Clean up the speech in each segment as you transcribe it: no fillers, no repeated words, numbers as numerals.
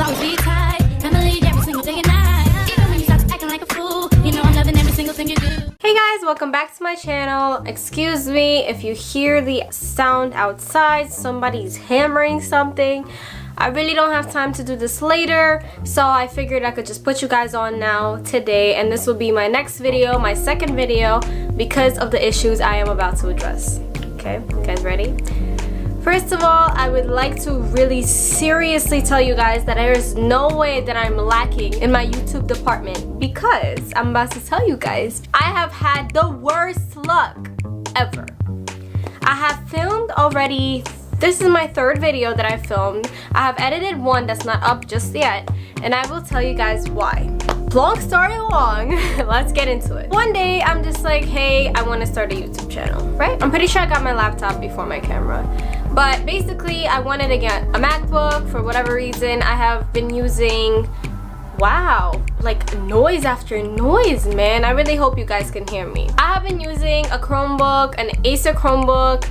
always be tight. I'ma lead every single day and night. Even when you start acting like a fool, you know I'm loving every single thing you do. Hey guys, welcome back to my channel. Excuse me if you hear the sound outside, somebody's hammering something. I really don't have time to do this later, so I figured I could just put you guys on now today, and this will be my next video, my second video, because of the issues I am about to address. Okay, you guys ready? First of all, I would like to really seriously tell you guys that there is no way that I'm lacking in my YouTube department, because I'm about to tell you guys, I have had the worst luck ever. I have filmed already. This is my third video that I filmed. I have edited one that's not up just yet, and I will tell you guys why. Long story long, let's get into it. One day, I'm just like, hey, I want to start a YouTube channel, right? I'm pretty sure I got my laptop before my camera. But basically, I wanted to get a MacBook for whatever reason. I have been using, wow, like noise after noise, man. I really hope you guys can hear me. I have been using a Chromebook, an Acer Chromebook.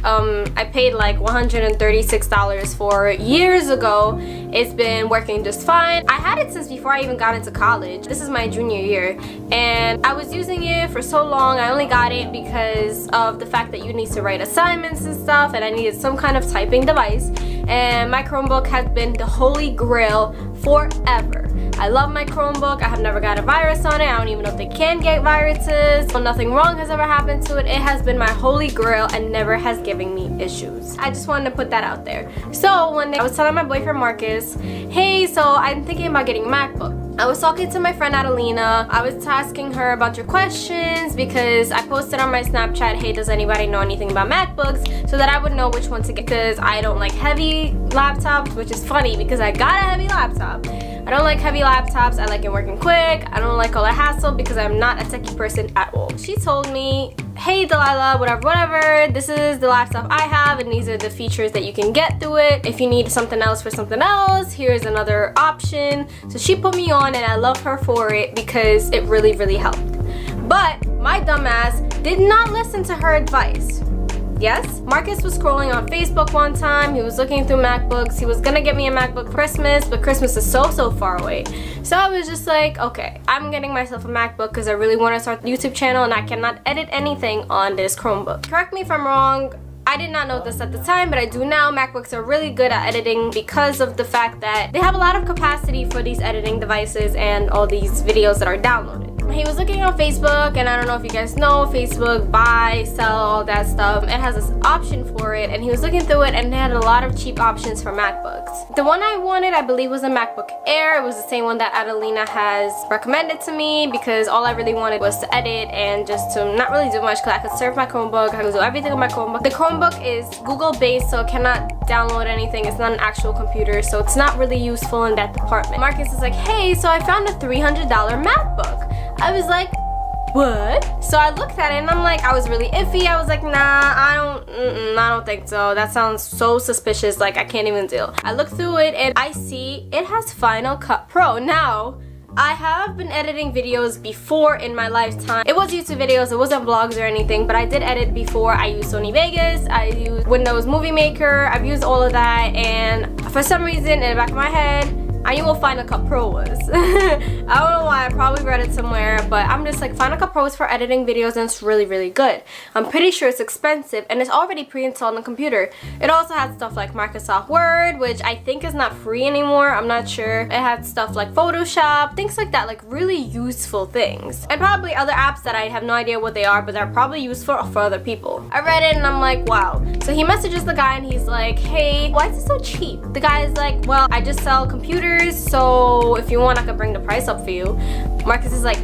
I paid like $136 for years ago. It's been working just fine. I had it since before I even got into college. This is my junior year, and I was using it for so long. I only got it because of the fact that you need to write assignments and stuff, and I needed some kind of typing device, and my Chromebook has been the holy grail forever. I love my Chromebook. I have never got a virus on it. I don't even know if they can get viruses. So nothing wrong has ever happened to it. It has been my holy grail and never has given me issues. I just wanted to put that out there. So one day I was telling my boyfriend Marcus, hey, so I'm thinking about getting a MacBook. I was talking to my friend Adelina. I was asking her a bunch of questions because I posted on my Snapchat, hey, does anybody know anything about MacBooks, so that I would know which one to get, because I don't like heavy laptops, which is funny because I got a heavy laptop. I don't like heavy laptops. I like it working quick. I don't like all the hassle because I'm not a techie person at all. She told me, hey Delilah, whatever, this is the laptop I have and these are the features that you can get through it. If you need something else for something else, here's another option. So she put me on, and I love her for it because it really helped. But my dumbass did not listen to her advice. Yes, Marcus was scrolling on Facebook one time. He was looking through MacBooks. He was gonna get me a MacBook for Christmas, but Christmas is so far away. So I was just like, okay, I'm getting myself a MacBook because I really want to start a YouTube channel and I cannot edit anything on this Chromebook. Correct me if I'm wrong. I did not know this at the time, but I do now. MacBooks are really good at editing because of the fact that they have a lot of capacity for these editing devices and all these videos that are downloaded. He was looking on Facebook, and I don't know if you guys know, Facebook, buy, sell, all that stuff. It has this option for it, and he was looking through it, and they had a lot of cheap options for MacBooks. The one I wanted, I believe, was a MacBook Air. It was the same one that Adelina has recommended to me because all I really wanted was to edit and just to not really do much because I could serve my Chromebook, I could do everything on my Chromebook. The Chromebook is Google-based, so it cannot download anything. It's not an actual computer, so it's not really useful in that department. Marcus is like, hey, so I found a $300 MacBook. I was like, what? So I looked at it and I'm like, I was really iffy. I was like, nah, I don't think so. That sounds so suspicious, like I can't even deal. I looked through it and I see it has Final Cut Pro. Now, I have been editing videos before in my lifetime. It was YouTube videos, it wasn't vlogs or anything, but I did edit before. I used Sony Vegas, I used Windows Movie Maker, I've used all of that, and for some reason in the back of my head, I knew what Final Cut Pro was. I don't know why, I probably read it somewhere, but I'm just like, Final Cut Pro is for editing videos and it's really good. I'm pretty sure it's expensive and it's already pre-installed on the computer. It also has stuff like Microsoft Word, which I think is not free anymore, I'm not sure. It had stuff like Photoshop, things like that, like really useful things. And probably other apps that I have no idea what they are, but they're probably useful for other people. I read it and I'm like, wow. So he messages the guy and he's like, hey, why is it so cheap? The guy is like, well, I just sell computers, so if you want, I could bring the price up for you. Marcus is like,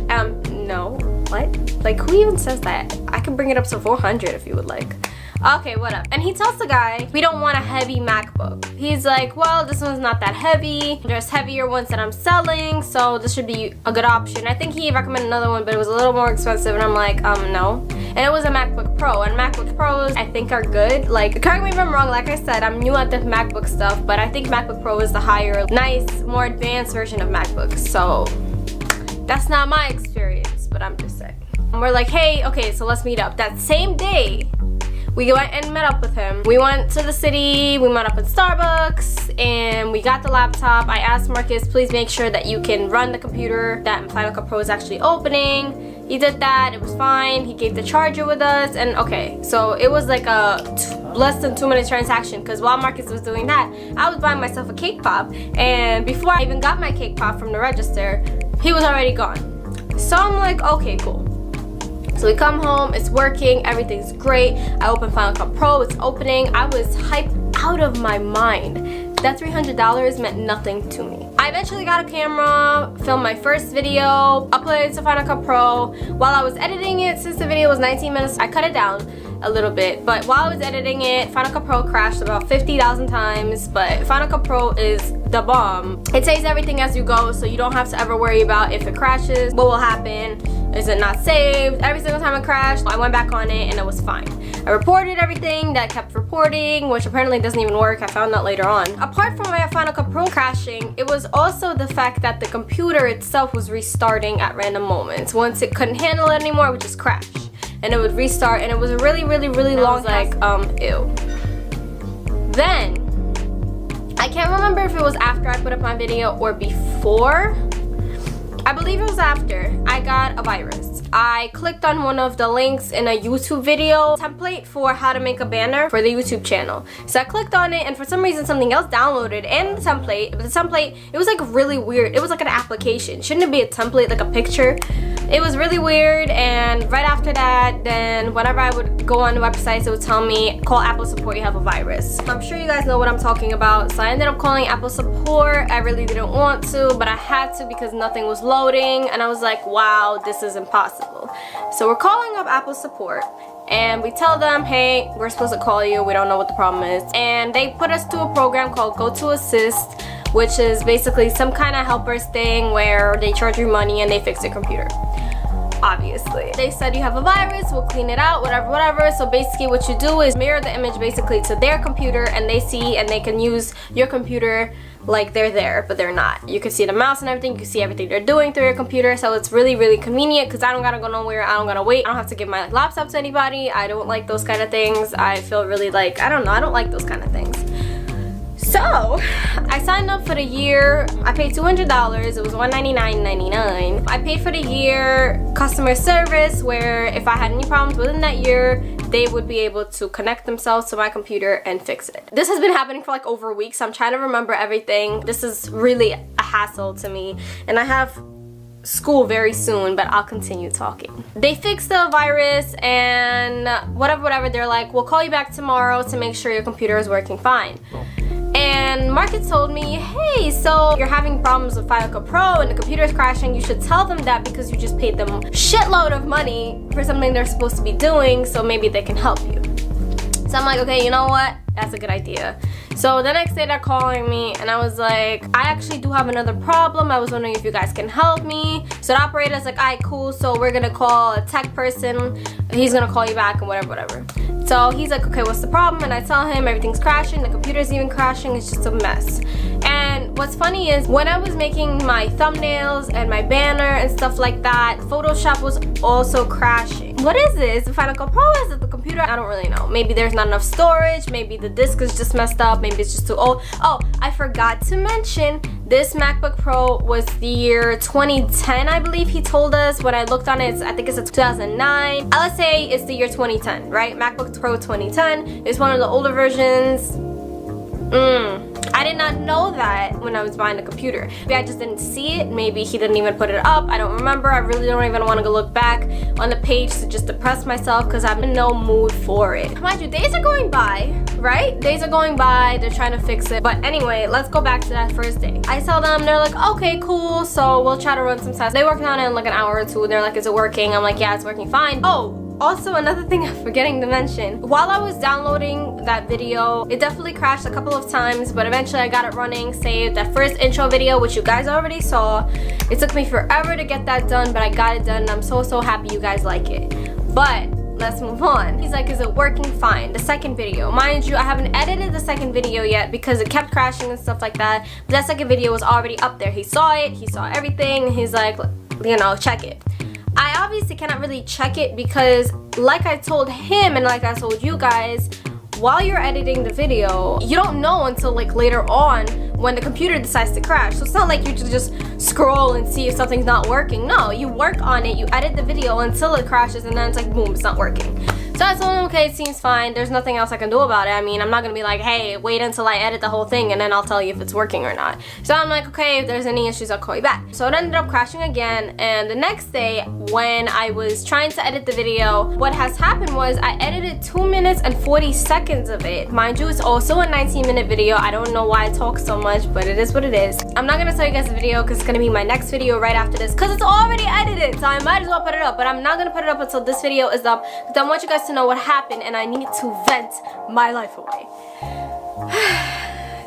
no, what? Like, who even says that? I can bring it up to 400 if you would like. Okay, whatever. And he tells the guy, we don't want a heavy MacBook. He's like, well, this one's not that heavy. There's heavier ones that I'm selling, so this should be a good option. I think he recommended another one, but it was a little more expensive, and I'm like, no. And it was a MacBook Pro, and MacBook Pros, I think, are good. Like, correct me if I'm wrong, like I said, I'm new at the MacBook stuff, but I think MacBook Pro is the higher, nice, more advanced version of MacBooks, so that's not my experience, but I'm just saying. And we're like, hey, okay, so let's meet up. That same day, we went and met up with him. We went to the city, we met up at Starbucks, and we got the laptop. I asked Marcus, please make sure that you can run the computer, that Final Cut Pro is actually opening. He did that, it was fine. He gave the charger with us, and okay, so it was like a less than 2-minute transaction, because while Marcus was doing that, I was buying myself a cake pop, and before I even got my cake pop from the register, he was already gone. So I'm like, okay, cool. So we come home, it's working, everything's great. I open Final Cut Pro, it's opening. I was hyped out of my mind. That $300 meant nothing to me. I eventually got a camera, filmed my first video, uploaded it to Final Cut Pro. While I was editing it, since the video was 19 minutes, I cut it down a little bit. But while I was editing it, Final Cut Pro crashed about 50,000 times. But Final Cut Pro is the bomb. It saves everything as you go, so you don't have to ever worry about if it crashes, what will happen. Is it not saved? Every single time it crashed, I went back on it and it was fine. I reported everything that kept reporting, which apparently doesn't even work. I found out later on. Apart from my Final Cut Pro crashing, it was also the fact that the computer itself was restarting at random moments. Once it couldn't handle it anymore, it would just crash. And it would restart, and it was a really long, like, ew. Then, I can't remember if it was after I put up my video or before. I believe it was after. I got a virus. I clicked on one of the links in a YouTube video template for how to make a banner for the YouTube channel. So I clicked on it, and for some reason something else downloaded, and the template, it was like really weird. It was like an application. Shouldn't it be a template, like a picture? It was really weird, and right after that, then whenever I would go on websites, it would tell me, call Apple support, you have a virus. I'm sure you guys know what I'm talking about, so I ended up calling Apple support. I really didn't want to, but I had to because nothing was loading, and I was like, wow, this is impossible. So we're calling up Apple support, and we tell them, hey, we're supposed to call you, we don't know what the problem is. And they put us to a program called Go to Assist, which is basically some kind of helpers thing where they charge you money and they fix your computer. Obviously. They said you have a virus, we'll clean it out, whatever. So basically what you do is mirror the image basically to their computer, and they see and they can use your computer like they're there, but they're not. You can see the mouse and everything, you can see everything they're doing through your computer, so it's really convenient because I don't gotta go nowhere, I don't gotta wait, I don't have to give my laptop to anybody. I don't like those kind of things. I feel really like, I don't know, I don't like those kind of things. So, I signed up for the year. I paid $200. It was $199.99. I paid for the year customer service, where if I had any problems within that year, they would be able to connect themselves to my computer and fix it. This has been happening for like over a week, so I'm trying to remember everything. This is really a hassle to me, and I have school very soon, but I'll continue talking. They fixed the virus and whatever. They're like, we'll call you back tomorrow to make sure your computer is working fine. And Marcus told me, hey, so you're having problems with Final Cut Pro and the computer is crashing. You should tell them that because you just paid them a shitload of money for something they're supposed to be doing, so maybe they can help you. So I'm like, okay, you know what? That's a good idea. So the next day they're calling me, and I was like, I actually do have another problem. I was wondering if you guys can help me. So the operator's like, alright, cool, so we're gonna call a tech person. He's gonna call you back and whatever. So he's like, okay, what's the problem? And I tell him everything's crashing, the computer's even crashing, it's just a mess. And what's funny is when I was making my thumbnails and my banner and stuff like that, Photoshop was also crashing. What is this? The Final Cut Pro? Is it the computer? I don't really know. Maybe there's not enough storage, maybe the disk is just messed up, maybe it's just too old. Oh, I forgot to mention, this MacBook Pro was the year 2010, I believe he told us. When I looked on it, I think it's a 2009. Let's say it's the year 2010, right? MacBook Pro 2010 is one of the older versions. I did not know that when I was buying the computer. Maybe I just didn't see it. Maybe he didn't even put it up. I don't remember. I really don't even want to go look back on the page to just depress myself because I'm in no mood for it. Mind you, days are going by, right? Days are going by. They're trying to fix it. But anyway, let's go back to that first day. I tell them, they're like, okay, cool. So we'll try to run some tests. They worked on it in like an hour or two. They're like, is it working? I'm like, yeah, it's working fine. Oh, also another thing I'm forgetting to mention, while I was downloading that video, it definitely crashed a couple of times, but eventually I got it running, saved. That first intro video, which you guys already saw, it took me forever to get that done, but I got it done, and I'm so happy you guys like it. But let's move on. He's like, is it working fine? The second video, mind you, I haven't edited the second video yet because it kept crashing and stuff like that, but that second video was already up there. He saw it, he saw everything, and he's like, you know, check it. I obviously cannot really check it because like I told him and like I told you guys, while you're editing the video, you don't know until like later on when the computer decides to crash. So it's not like you can just scroll and see if something's not working. No, you work on it, you edit the video until it crashes, and then it's like boom, it's not working. So I told him, okay, it seems fine. There's nothing else I can do about it. I mean, I'm not gonna be like, hey, wait until I edit the whole thing and then I'll tell you if it's working or not. So I'm like, okay, if there's any issues, I'll call you back. So it ended up crashing again, and the next day when I was trying to edit the video, what has happened was I edited 2 minutes and 40 seconds of it. Mind you, it's also a 19-minute video. I don't know why I talk so much, but it is what it is. I'm not gonna tell you guys the video because it's gonna be my next video right after this because it's already edited, so I might as well put it up. But I'm not gonna put it up until this video is up because I want you guys to know what happened and I need to vent my life away.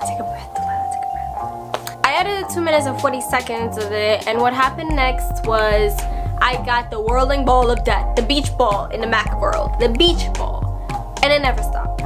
Take a breath, Delilah, take a breath. I edited 2 minutes and 40 seconds of it, and what happened next was I got the whirling ball of death, the beach ball in the Mac world, the beach ball, and it never stopped.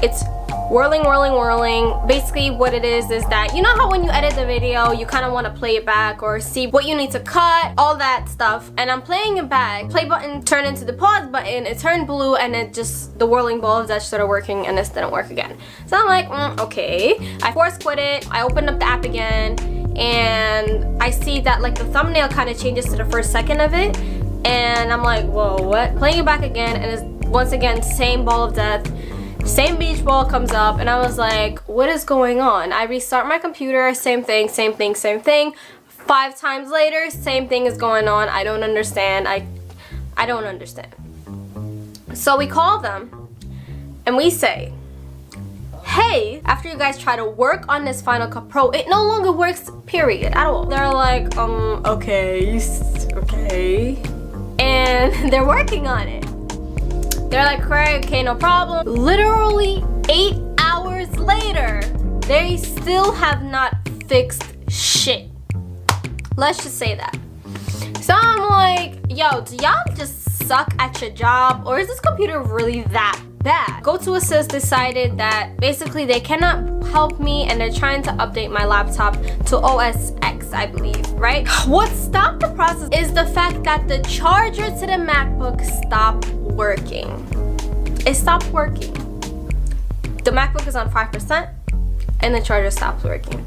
It's whirling, whirling, whirling. Basically what it is that, you know how when you edit the video, you kind of want to play it back or see what you need to cut, all that stuff. And I'm playing it back. Play button turned into the pause button, it turned blue, and it just, the whirling ball of death started working, and this didn't work again. So I'm like, okay. I force quit it. I opened up the app again, and I see that like the thumbnail kind of changes to the first second of it. And I'm like, whoa, what? Playing it back again, and it's once again, same ball of death. Same beach ball comes up, and I was like, what is going on? I restart my computer, same thing, same thing, same thing. 5 times later, same thing is going on. I don't understand. I don't understand. So we call them and we say, hey, after you guys try to work on this Final Cut Pro, it no longer works, period, at all. They're like, okay, okay. And they're working on it. They're like, okay, no problem. Literally 8 hours later, they still have not fixed shit. Let's just say that. So I'm like, yo, do y'all just suck at your job, or is this computer really that bad? GoToAssist decided that basically they cannot help me, and they're trying to update my laptop to OS X, I believe, right? What stopped the process is the fact that the charger to the MacBook stopped working. It stopped working. The MacBook is on 5% and the charger stopped working.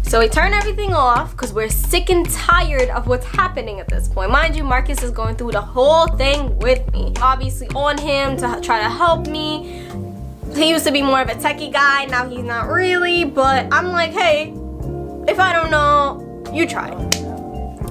So we turn everything off because we're sick and tired of what's happening at this point. Mind you, Marcus is going through the whole thing with me. Obviously on him to try to help me. He used to be more of a techie guy, now he's not really, but I'm like, hey, if I don't know, you try.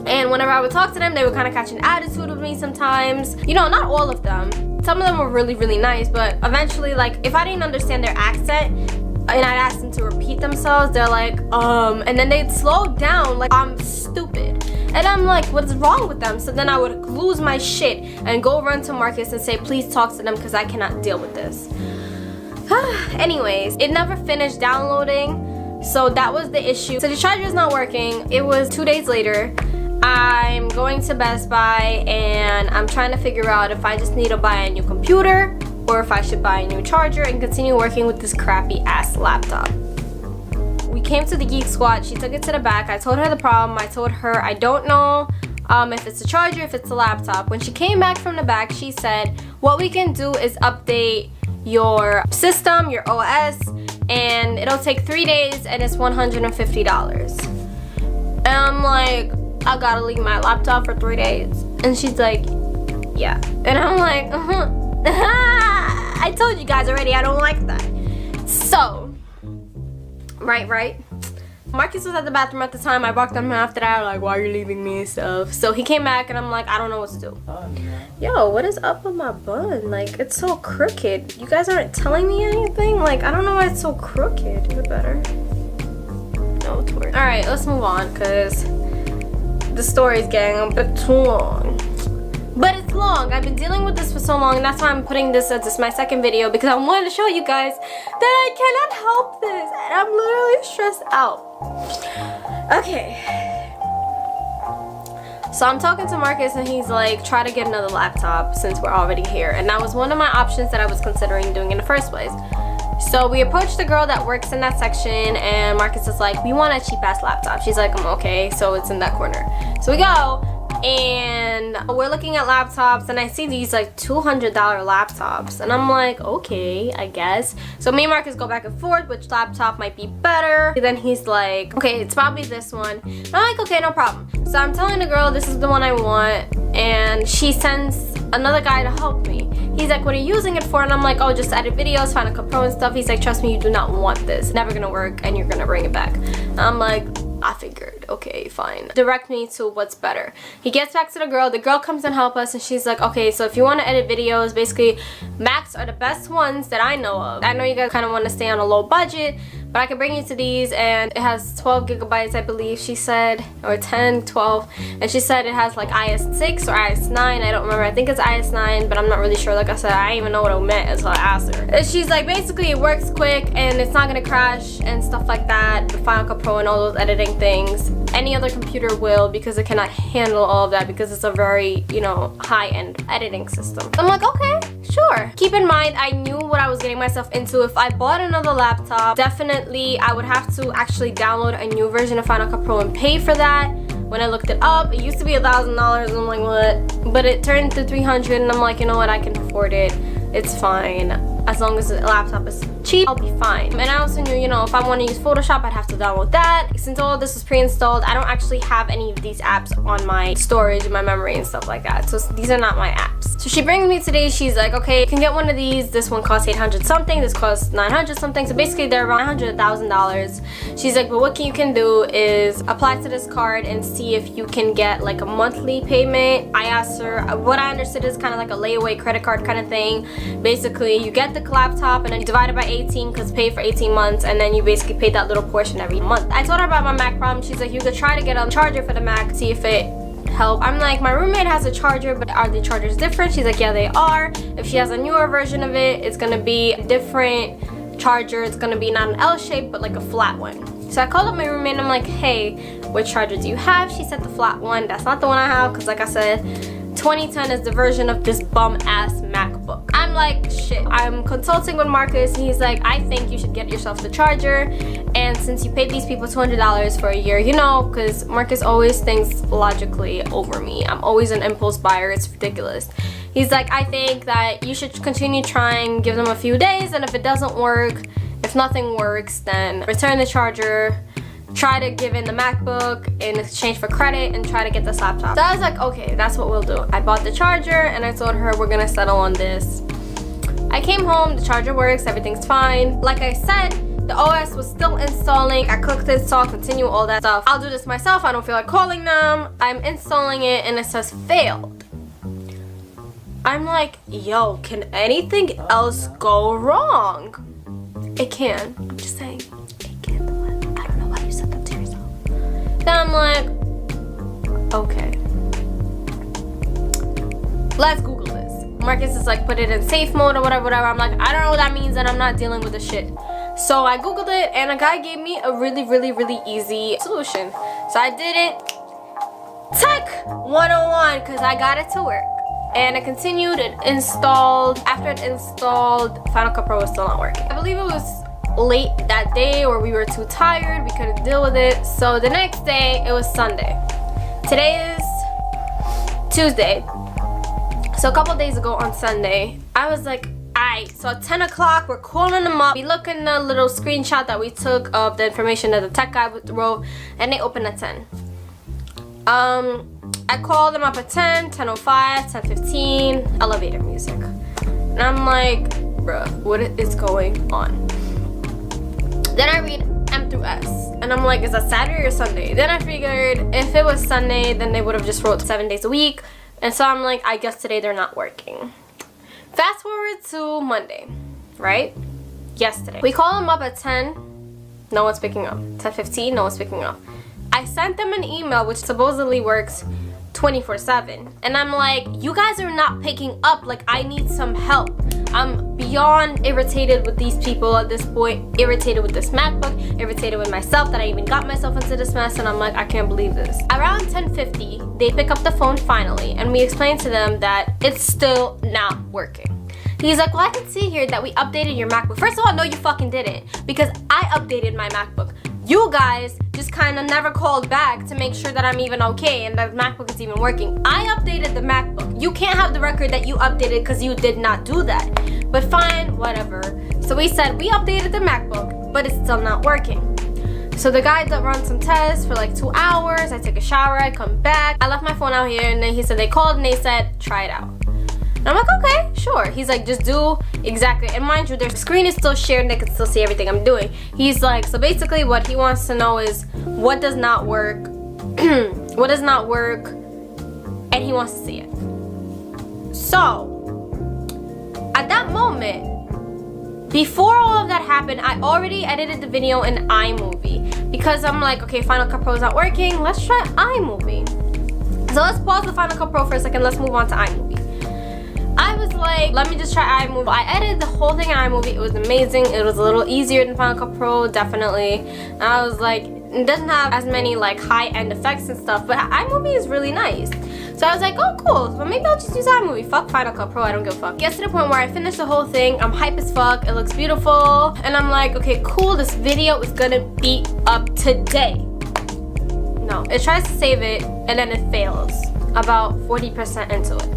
And whenever I would talk to them, they would kind of catch an attitude with me sometimes. You know, not all of them. Some of them were really, really nice, but eventually, like, if I didn't understand their accent and I'd ask them to repeat themselves, they're like, and then they'd slow down like I'm stupid. And I'm like, what's wrong with them? So then I would lose my shit and go run to Marcus and say, please talk to them because I cannot deal with this. Anyways, it never finished downloading, so that was the issue. So the charger is not working. It was 2 days later. I'm going to Best Buy and I'm trying to figure out if I just need to buy a new computer or if I should buy a new charger and continue working with this crappy ass laptop. We came to the Geek Squad. She took it to the back. I told her the problem. I told her I don't know if it's a charger, if it's a laptop. When she came back from the back, she said, what we can do is update your system, your OS, and it'll take 3 days and it's $150. And I'm like, I gotta leave my laptop for 3 days. And she's like, yeah. And I'm like, I told you guys already, I don't like that. So, right. Marcus was at the bathroom at the time. I walked him after that, like, why are you leaving me and stuff. So he came back and I'm like, I don't know what to do. Yo, what is up with my bun? Like, it's so crooked. You guys aren't telling me anything? Like, I don't know why it's so crooked. Is it better? No, it's working. Alright, let's move on, because the story's getting a bit too long. But it's long. I've been dealing with this for so long, and that's why I'm putting this as my second video, because I wanted to show you guys that I cannot help this, and I'm literally stressed out. Okay. So I'm talking to Marcus, and he's like, try to get another laptop since we're already here. And that was one of my options that I was considering doing in the first place. So we approached the girl that works in that section, and Marcus is like, we want a cheap ass laptop. She's like, okay, so it's in that corner. So we go, and we're looking at laptops, and I see these like $200 laptops, and I'm like, okay, I guess. So me and Marcus go back and forth which laptop might be better. And then he's like, okay, it's probably this one. And I'm like, okay, no problem. So I'm telling the girl this is the one I want, and she sends another guy to help me. He's like, what are you using it for? And I'm like, oh, just to edit videos, Final Cut Pro and stuff. He's like, trust me, you do not want this. Never gonna work, and you're gonna bring it back. And I'm like, I figured, okay, fine. Direct me to what's better. He gets back to the girl comes and help us, and she's like, okay, so if you want to edit videos, basically Macs are the best ones that I know of. I know you guys kind of want to stay on a low budget, but I can bring you to these, and it has 12 gigabytes, I believe she said, or 10, 12, and she said it has like IS6 or IS9, I don't remember. I think it's IS9, but I'm not really sure. Like I said, I didn't even know what it meant until I asked her. And she's like, basically it works quick and it's not gonna crash and stuff like that. The Final Cut Pro and all those editing things. Any other computer will, because it cannot handle all of that, because it's a very, you know, high-end editing system. I'm like, okay, sure. Keep in mind, I knew what I was getting myself into. If I bought another laptop, definitely I would have to actually download a new version of Final Cut Pro and pay for that. When I looked it up, it used to be $1,000, and I'm like, what? But it turned to $300, and I'm like, you know what, I can afford it. It's fine. As long as the laptop is cheap, I'll be fine. And I also knew, you know, if I want to use Photoshop, I'd have to download that. Since all of this is pre-installed, I don't actually have any of these apps on my storage and my memory and stuff like that. So these are not my apps. So she brings me today, she's like, okay, you can get one of these. This one costs 800 something, this costs 900 something. So basically they're around $100,000. She's like, but what you can do is apply to this card and see if you can get like a monthly payment. I asked her, what I understood is kind of like a layaway credit card kind of thing. Basically, you get the laptop and then you divide it by 18 because pay for 18 months, and then you basically pay that little portion every month. I told her about my Mac problem. She's like, you could try to get a charger for the Mac, see if it help. I'm like, my roommate has a charger, but are the chargers different? She's like, yeah, they are. If she has a newer version of it, it's gonna be a different charger. It's gonna be not an L shape, but like a flat one. So I called up my roommate and I'm like, hey, what charger do you have? She said the flat one. That's not the one I have, because like I said, 2010 is the version of this bum ass MacBook. I'm like, shit. I'm consulting with Marcus, and he's like, I think you should get yourself the charger. And since you paid these people $200 for a year, you know, because Marcus always thinks logically over me. I'm always an impulse buyer. It's ridiculous. He's like, I think that you should continue trying, give them a few days, and if it doesn't work, if nothing works, then return the charger. Try to give in the MacBook in exchange for credit and try to get this laptop. So I was like, okay, that's what we'll do. I bought the charger and I told her we're gonna settle on this. I came home, the charger works, everything's fine. Like I said, the OS was still installing. I clicked install, continue, all that stuff. I'll do this myself. I don't feel like calling them. I'm installing it and it says failed. I'm like, yo, can anything else go wrong? It can. I'm just saying. Then I'm like, okay, let's Google this. Marcus is like, put it in safe mode or whatever. I'm like, I don't know what that means, and I'm not dealing with the shit. So I Googled it, and a guy gave me a really easy solution. So I did it. Tech 101, because I got it to work. And it continued, it installed. After it installed, Final Cut Pro was still not working. I believe it was late that day, or we were too tired, we couldn't deal with it. So the next day, it was Sunday. Today is Tuesday. So a couple days ago on Sunday, I was like, alright, so at 10 o'clock, we're calling them up. We look in the little screenshot that we took of the information that the tech guy wrote, and they opened at 10. I called them up at 10, 10:05, 10:15, elevator music. And I'm like, bruh, what is going on? Then I read M through S, and I'm like, is that Saturday or Sunday? Then I figured if it was Sunday, then they would have just wrote 7 days a week. And so I'm like, I guess today they're not working. Fast forward to Monday, right? Yesterday. We call them up at 10, no one's picking up. 10:15, no one's picking up. I sent them an email, which supposedly works 24/7. And I'm like, you guys are not picking up. Like, I need some help. I'm beyond irritated with these people at this point, irritated with this MacBook, irritated with myself that I even got myself into this mess, and I'm like, I can't believe this. Around 10:50, they pick up the phone finally, and we explain to them that it's still not working. He's like, well, I can see here that we updated your MacBook. First of all, no, you fucking didn't, because I updated my MacBook. You guys just kind of never called back to make sure that I'm even okay and that the MacBook is even working. I updated the MacBook. You can't have the record that you updated because you did not do that. But fine, whatever. So we said we updated the MacBook, but it's still not working. So the guy that runs some tests for like 2 hours. I take a shower, I come back. I left my phone out here, and then he said they called and they said, try it out. And I'm like, okay, sure. He's like, just do exactly. And mind you, their screen is still shared and they can still see everything I'm doing. He's like, so basically what he wants to know is what does not work, what does not work, and he wants to see it. So, at that moment, before all of that happened, I already edited the video in iMovie because I'm like, okay, Final Cut Pro is not working. Let's try iMovie. So let's pause the Final Cut Pro for a second. Let's move on to iMovie. I was like, let me just try iMovie. I edited the whole thing in iMovie. It was amazing. It was a little easier than Final Cut Pro, definitely. And I was like, it doesn't have as many like high-end effects and stuff, but iMovie is really nice. So I was like, oh cool, so maybe I'll just use iMovie. Fuck Final Cut Pro, I don't give a fuck. Gets to the point where I finished the whole thing. I'm hype as fuck. It looks beautiful. And I'm like, okay, cool, this video is gonna be up today. No, it tries to save it and then it fails about 40% into it.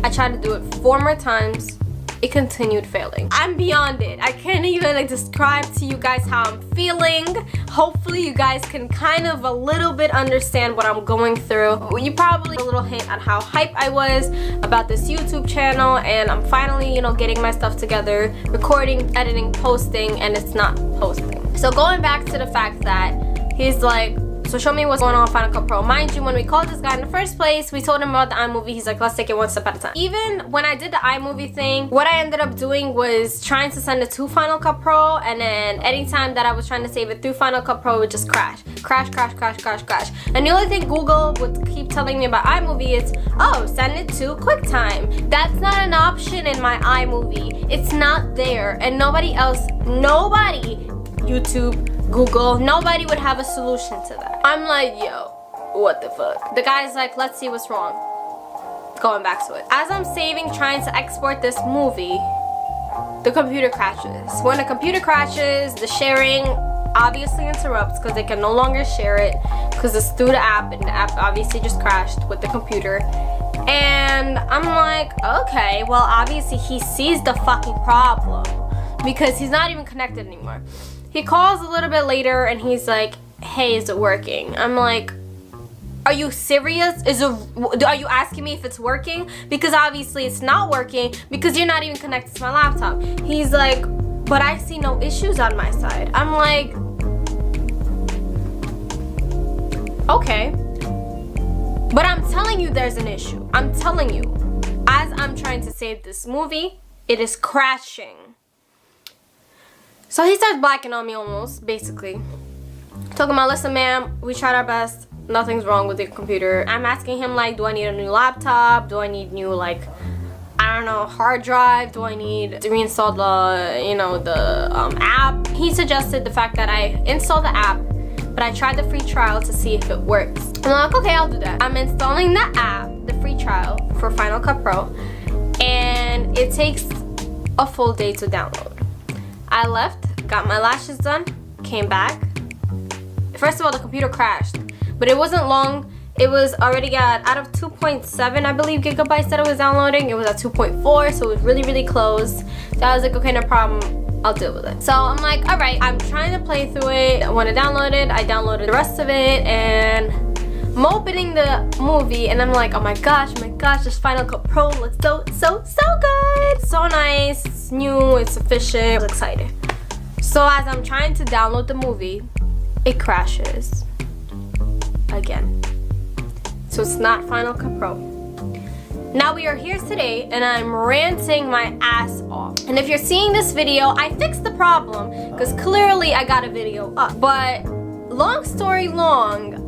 I tried to do it 4 more times. It continued failing. I'm beyond it. I can't even like describe to you guys how I'm feeling. Hopefully you guys can kind of a little bit understand what I'm going through. You probably a little hint on how hype I was about this YouTube channel, and I'm finally, you know, getting my stuff together, recording, editing, posting, and it's not posting. So going back to the fact that he's like, so show me what's going on with Final Cut Pro. Mind you, when we called this guy in the first place, we told him about the iMovie. He's like, let's take it one step at a time. Even when I did the iMovie thing, what I ended up doing was trying to send it to Final Cut Pro, and then anytime that I was trying to save it through Final Cut Pro, it would just crash. Crash, crash, crash, crash, crash. And the only thing Google would keep telling me about iMovie is, oh, send it to QuickTime. That's not an option in my iMovie. It's not there. And nobody else, nobody, YouTube, Google, nobody would have a solution to that. I'm like, yo, what the fuck? The guy's like, let's see what's wrong. Going back to it. As I'm saving, trying to export this movie, the computer crashes. When the computer crashes, the sharing obviously interrupts because they can no longer share it because it's through the app, and the app obviously just crashed with the computer. And I'm like, okay, well, obviously he sees the fucking problem because he's not even connected anymore. He calls a little bit later and he's like, hey, is it working? I'm like, are you serious? Are you asking me if it's working? Because obviously it's not working because you're not even connected to my laptop. He's like, but I see no issues on my side. I'm like, okay. But I'm telling you there's an issue. I'm telling you. As I'm trying to save this movie, it is crashing. So he starts blacking on me almost, basically. Talking about, listen ma'am, we tried our best. Nothing's wrong with your computer. I'm asking him like, do I need a new laptop? Do I need new like, I don't know, hard drive? Do I need to reinstall the, you know, the app? He suggested the fact that I install the app, but I tried the free trial to see if it works. I'm like, okay, I'll do that. I'm installing the app, the free trial for Final Cut Pro, and it takes a full day to download. I left, got my lashes done, came back. First of all, the computer crashed, but it wasn't long. It was already got out of 2.7, I believe, gigabytes that it was downloading. It was at 2.4, so it was really, really close. So I was like, okay, no problem, I'll deal with it. So I'm like, all right, I'm trying to play through it. When I downloaded, I downloaded the rest of it, and I'm opening the movie, and I'm like, oh my gosh, this Final Cut Pro looks so good. So nice, it's new, it's efficient. I was excited. So as I'm trying to download the movie, it crashes again. So it's not Final Cut Pro. Now we are here today and I'm ranting my ass off. And if you're seeing this video, I fixed the problem because clearly I got a video up. But long story long,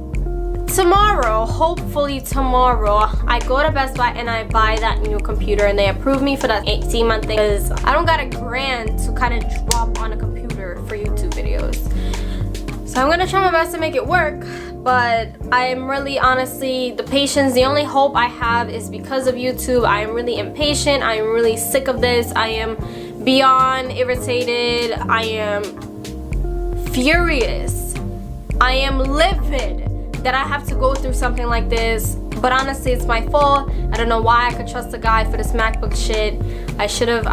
tomorrow, hopefully tomorrow, I go to Best Buy and I buy that new computer, and they approve me for that 18-month thing because I don't got $1,000 to kind of drop on a computer for YouTube videos. So I'm gonna try my best to make it work, but I am really, honestly, the only hope I have is because of YouTube. I am really impatient. I am really sick of this. I am beyond irritated. I am furious I am livid that I have to go through something like this, but honestly it's my fault. I don't know why I could trust a guy for this MacBook shit. I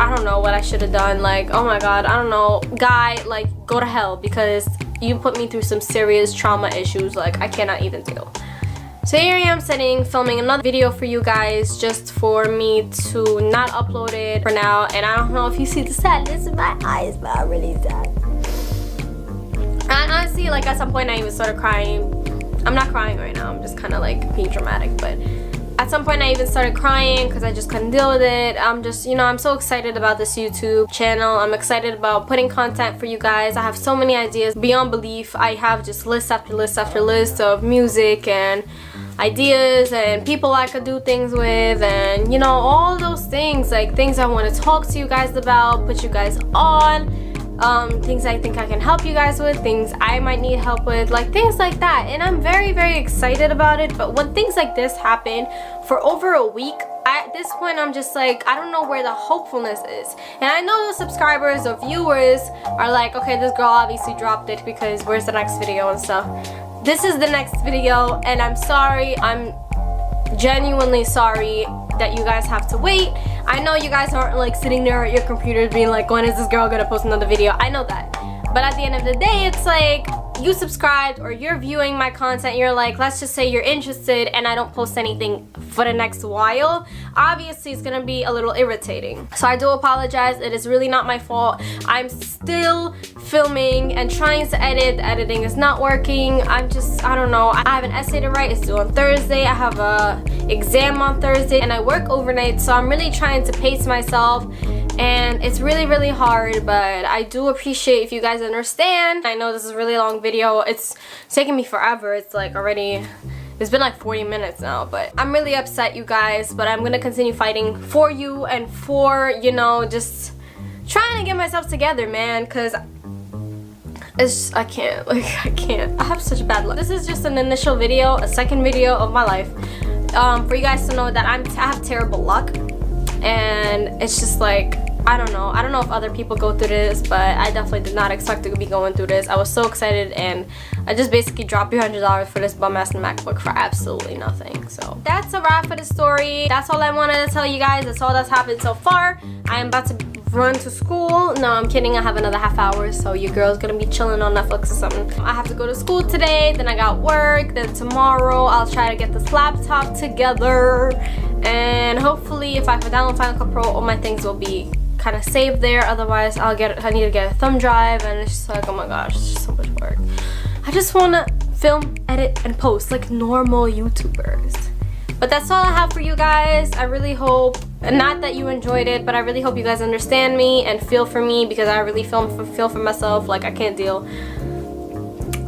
don't know what I should have done. Like, oh my god, I don't know. Guy, like, go to hell, because you put me through some serious trauma issues. Like, I cannot even deal. So here I am filming another video for you guys, just for me to not upload it for now. And I don't know if you see the sadness in my eyes, but I'm really sad. And honestly, like, at some point I even started crying. I'm not crying right now, I'm just kind of like being dramatic, but at some point I even started crying because I just couldn't deal with it. I'm just, you know, I'm so excited about this YouTube channel. I'm excited about putting content for you guys. I have so many ideas beyond belief. I have just list after list after list of music and ideas and people I could do things with, and you know, all those things, like things I want to talk to you guys about, put you guys on. Things I think I can help you guys with, things I might need help with, like things like that. And I'm very, very excited about it. But when things like this happen for over a week, at this point I'm just like, I don't know where the hopefulness is. And I know the subscribers or viewers are like, okay, this girl obviously dropped it because where's the next video and stuff. This is the next video, and I'm sorry, I'm genuinely sorry that you guys have to wait. I know you guys aren't like sitting there at your computers being like, when is this girl gonna post another video? I know that, but at the end of the day, it's like, you subscribed or you're viewing my content, you're like, let's just say you're interested, and I don't post anything for the next while, obviously it's gonna be a little irritating. So I do apologize. It is really not my fault. I'm still filming and trying to edit. The editing is not working. I don't know. I have an essay to write. It's due on Thursday. I have a exam on Thursday, and I work overnight, so I'm really trying to pace myself, and it's really, really hard. But I do appreciate if you guys understand. I know this is a really long video. It's taking me forever. It's like already, it's been like 40 minutes now, but I'm really upset, you guys. But I'm gonna continue fighting for you and for, you know, just trying to get myself together, man, because it's, I can't. I have such bad luck. This is just an initial video, a second video of my life, for you guys to know that I have terrible luck. And it's just like, I don't know if other people go through this, but I definitely did not expect to be going through this. I was so excited, and I just basically dropped $300 for this bum-ass MacBook for absolutely nothing. So that's a wrap for the story. That's all I wanted to tell you guys. That's all that's happened so far. I am about to run to school. No, I'm kidding. I have another half hour, so your girl's gonna be chilling on Netflix or something. I have to go to school today, then I got work, then tomorrow I'll try to get this laptop together, and hopefully if I download Final Cut Pro, all my things will be kind of saved there. Otherwise I need to get a thumb drive, and it's just like, oh my gosh, it's just so much work. I just want to film, edit, and post like normal YouTubers. But that's all I have for you guys. I really hope, not that you enjoyed it, but I really hope you guys understand me and feel for me, because I really feel for myself. Like, I can't deal.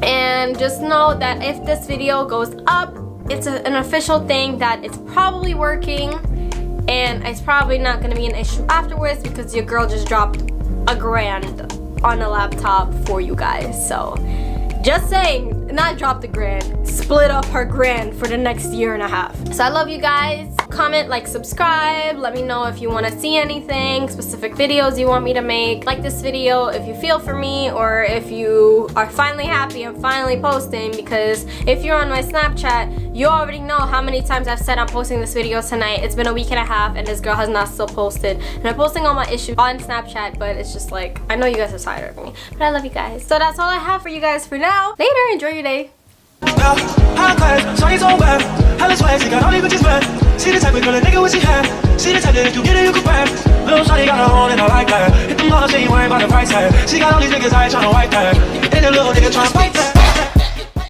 And just know that if this video goes up, it's an official thing that it's probably working, and it's probably not going to be an issue afterwards, because your girl just dropped $1,000 on a laptop for you guys. So just saying, not drop the grand, split up her grand for the next year and a half. So I love you guys. Comment, like, subscribe. Let me know if you want to see anything, specific videos you want me to make. Like this video if you feel for me, or if you are finally happy I'm finally posting, because if you're on my Snapchat, you already know how many times I've said I'm posting this video tonight. It's been a week and a half, and this girl has not still posted. And I'm posting all my issues on Snapchat, but it's just like, I know you guys are tired of me, but I love you guys. So that's all I have for you guys for now. Later, enjoy your day. Well, high class, shawty's on web. Hella swag, she got all these bitches wet. See the type of girl a nigga what she had. See the type that if you get it, you can grab. Little shawty got her own and I like that. Hit them all, she ain't worried about the price tag. She got all these niggas, I ain't tryna wipe that. And the little nigga tryna fight that.